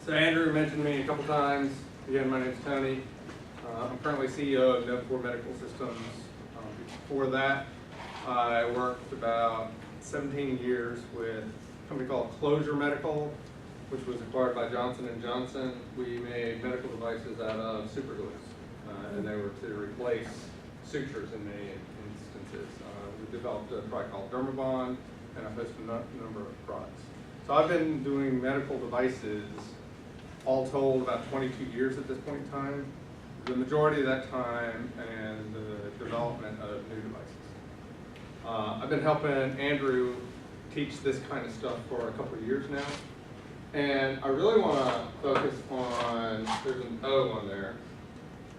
So Andrew mentioned me a couple times. Again, my name is Tony. I'm currently CEO of No4 Medical Systems. Before that, I worked about 17 years with a company called Closure Medical, which was acquired by Johnson & Johnson. We made medical devices out of super glues, and they were to replace sutures in many instances. We developed a product called Dermabond and a host of number of products. So I've been doing medical devices all told about 22 years at this point in time. The majority of that time and the development of new devices. I've been helping Andrew teach this kind of stuff for a couple of years now. And I really want to focus on, there's an O on there,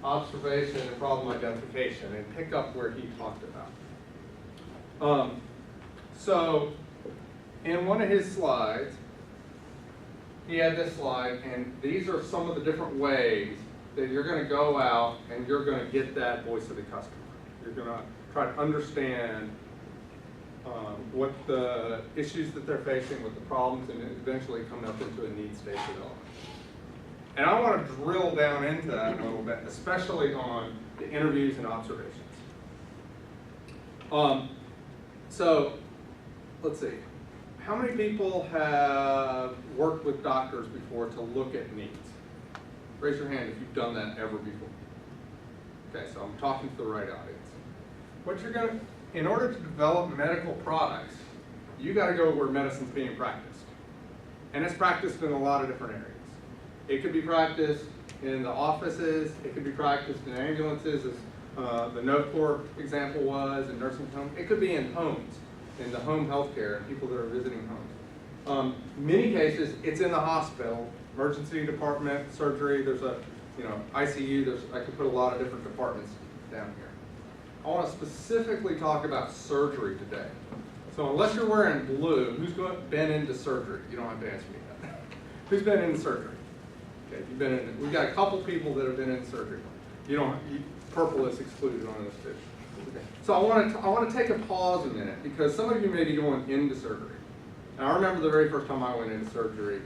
observation and problem identification, and pick up where he talked about. So in one of his slides, he had this slide, and these are some of the different ways that you're going to go out and you're going to get that voice of the customer. You're going to try to understand what the issues that they're facing, what the problems, and eventually come up into a need state development. And I want to drill down into that a little bit, especially on the interviews and observations. So let's see. How many people have worked with doctors before to look at needs? Raise your hand if you've done that ever before. Okay, so I'm talking to the right audience. What you're going to, in order to develop medical products, you got to go where medicine's being practiced. And it's practiced in a lot of different areas. It could be practiced in the offices, it could be practiced in ambulances, as the No4 example was, in nursing homes. It could be in homes, in the home health care, and people that are visiting homes. Many cases, it's in the hospital, emergency department, surgery, there's a ICU, I could put a lot of different departments down here. I want to specifically talk about surgery today. So unless you're wearing blue, who's been into surgery? You don't have to answer me that. Who's been into surgery? Okay, you've been in. We've got a couple people that have been in surgery. Purple is excluded on this too. Okay. So I want to take a pause a minute because some of you may be going into surgery. And I remember the very first time I went into surgery,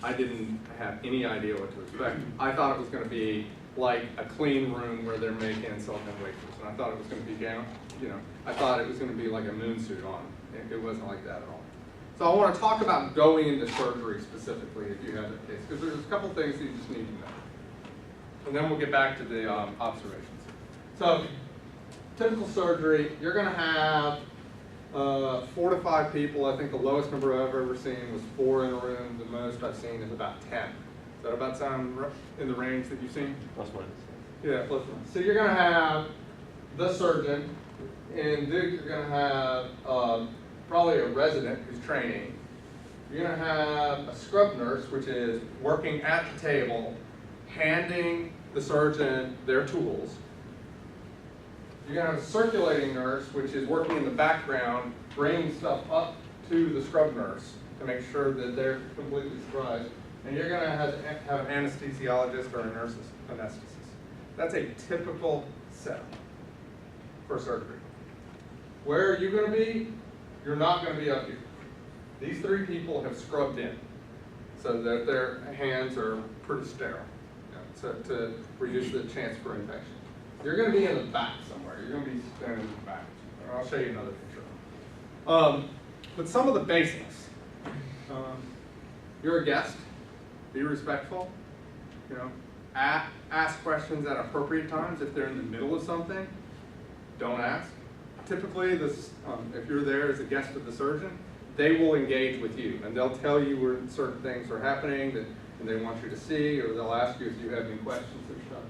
I didn't have any idea what to expect. I thought it was going to be like a clean room where they're making silicone wafers, and I thought it was going to be I thought it was going to be like a moon suit on. It wasn't like that at all. So I want to talk about going into surgery specifically if you have that case, because there's a couple things that you just need to know. And then we'll get back to the observations. So typical surgery, you're going to have 4 to 5 people. I think the lowest number I've ever seen was 4 in a room. The most I've seen is about 10. Does that about sound in the range that you've seen? +1. Yeah, +1. So you're going to have the surgeon, and then you're going to have probably a resident who's training. You're going to have a scrub nurse, which is working at the table, handing the surgeon their tools. You're going to have a circulating nurse, which is working in the background, bringing stuff up to the scrub nurse to make sure that they're completely sterilized. And you're going to have an anesthesiologist or a nurse anesthetist. That's a typical setup for surgery. Where are you going to be? You're not going to be up here. These 3 people have scrubbed in so that their hands are pretty sterile, so to reduce the chance for infection. You're going to be in the back somewhere. You're going to be standing in the back. I'll show you another picture. But some of the basics. You're a guest. Be respectful. Ask questions at appropriate times. If they're in the middle of something, don't ask. Typically, if you're there as a guest of the surgeon, they will engage with you, and they'll tell you where certain things are happening and they want you to see, or they'll ask you if you have any questions and stuff.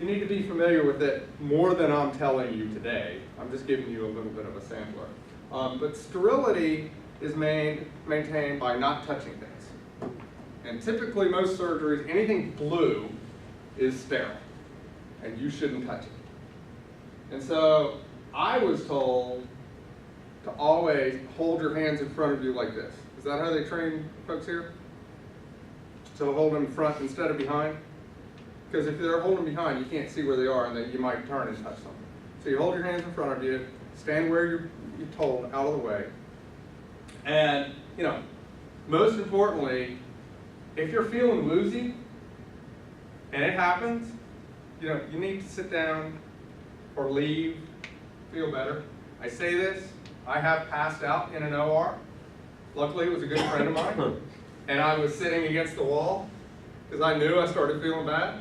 You need to be familiar with it more than I'm telling you today. I'm just giving you a little bit of a sampler. But sterility is maintained by not touching things. And typically most surgeries, anything blue is sterile, and you shouldn't touch it. And so I was told to always hold your hands in front of you like this. Is that how they train folks here? So hold them in front instead of behind? Because if they're holding behind, you can't see where they are, and then you might turn and touch something. So you hold your hands in front of you, stand where you're told, out of the way. And, most importantly, if you're feeling woozy, and it happens, you need to sit down or leave, feel better. I say this, I have passed out in an OR. Luckily, it was a good friend of mine, and I was sitting against the wall because I knew I started feeling bad,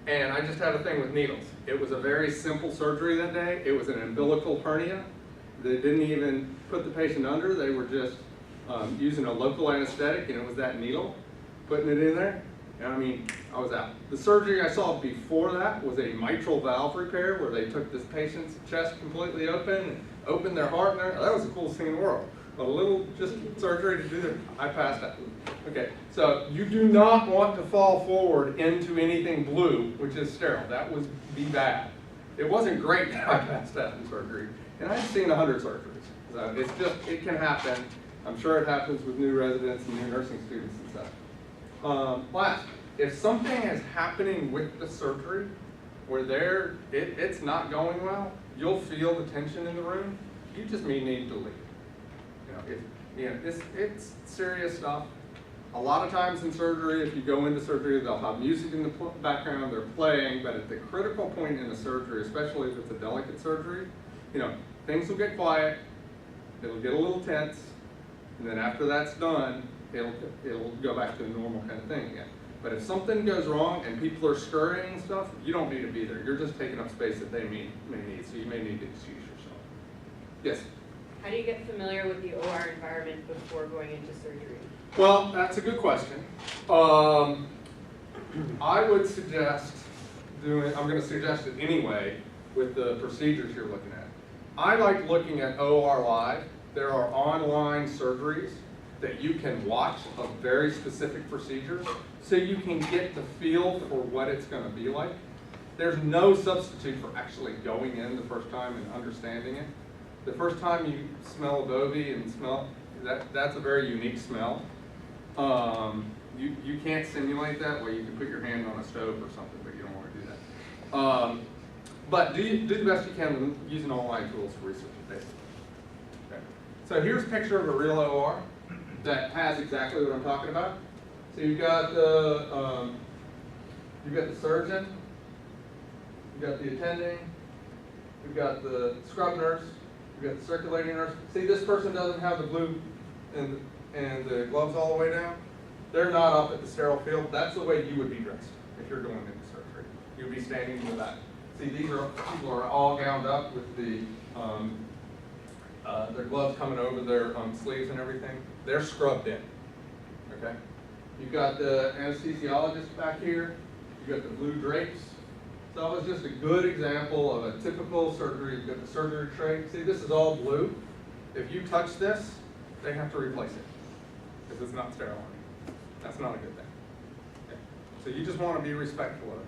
and I just had a thing with needles. It was a very simple surgery that day. It was an umbilical hernia. They didn't even put the patient under. They were just using a local anesthetic, and it was that needle, putting it in there. And I mean, I was out. The surgery I saw before that was a mitral valve repair where they took this patient's chest completely open and opened their heart. And that was the coolest thing in the world. A little just surgery to do that. I passed out. Okay, so you do not want to fall forward into anything blue, which is sterile. That would be bad. It wasn't great that I passed out in surgery. And I've seen 100 surgeries. So it's just, it can happen. I'm sure it happens with new residents and new nursing students and stuff. Last, if something is happening with the surgery where it's not going well, you'll feel the tension in the room. You just may need to leave. It's serious stuff. A lot of times in surgery, if you go into surgery, they'll have music in the background, they're playing, but at the critical point in the surgery, especially if it's a delicate surgery, things will get quiet, it'll get a little tense, and then after that's done, it'll go back to the normal kind of thing again. But if something goes wrong and people are scurrying and stuff, you don't need to be there. You're just taking up space that they may need, so you may need to excuse yourself. Yes? How do you get familiar with the OR environment before going into surgery? Well, that's a good question. I would suggest I'm going to suggest it anyway with the procedures you're looking at. I like looking at OR Live. There are online surgeries that you can watch of very specific procedures so you can get the feel for what it's going to be like. There's no substitute for actually going in the first time and understanding it. The first time you smell a bovie and smell, that's a very unique smell. You can't simulate that. Well, you can put your hand on a stove or something, but you don't want to do that. But do the best you can using online tools for research, basically. Okay. So here's a picture of a real OR that has exactly what I'm talking about. So you've got the surgeon, you've got the attending, you've got the scrub nurse, you've got the circulating nurse. See, this person doesn't have the blue and the gloves all the way down. They're not up at the sterile field. That's the way you would be dressed if you're going into surgery. You'd be standing in the back. See, people are all gowned up with their gloves coming over their sleeves and everything. They're scrubbed in, okay? You've got the anesthesiologist back here. You've got the blue drapes. So that was just a good example of a typical surgery. You've got the surgery tray. See, this is all blue. If you touch this, they have to replace it because it's not sterile anymore. That's not a good thing. Okay. So you just want to be respectful of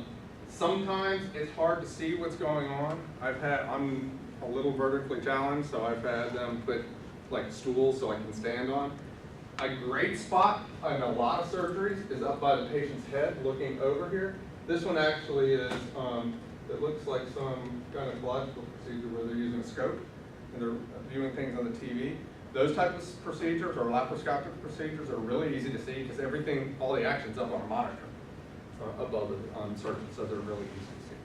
it. Sometimes it's hard to see what's going on. I'm a little vertically challenged, so I've had them put like stools so I can stand on. A great spot in a lot of surgeries is up by the patient's head looking over here. This one actually is, it looks like some gynecological procedure where they're using a scope and they're viewing things on the TV. Those types of procedures or laparoscopic procedures are really easy to see because everything, all the action's up on a monitor above the surgeon, so they're really easy to see.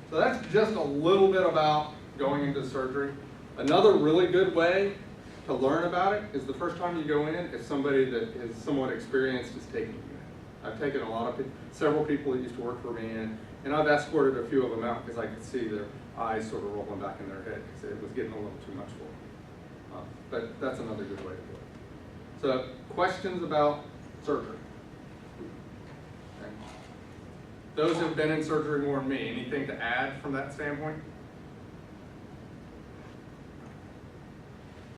So that's just a little bit about going into surgery. Another really good way to learn about it is the first time you go in, if somebody that is somewhat experienced is taking you in. I've taken several people that used to work for me in, and I've escorted a few of them out because I could see their eyes sort of rolling back in their head because it was getting a little too much for them. But that's another good way to do it. So, questions about surgery? Okay. Those who have been in surgery more than me, anything to add from that standpoint?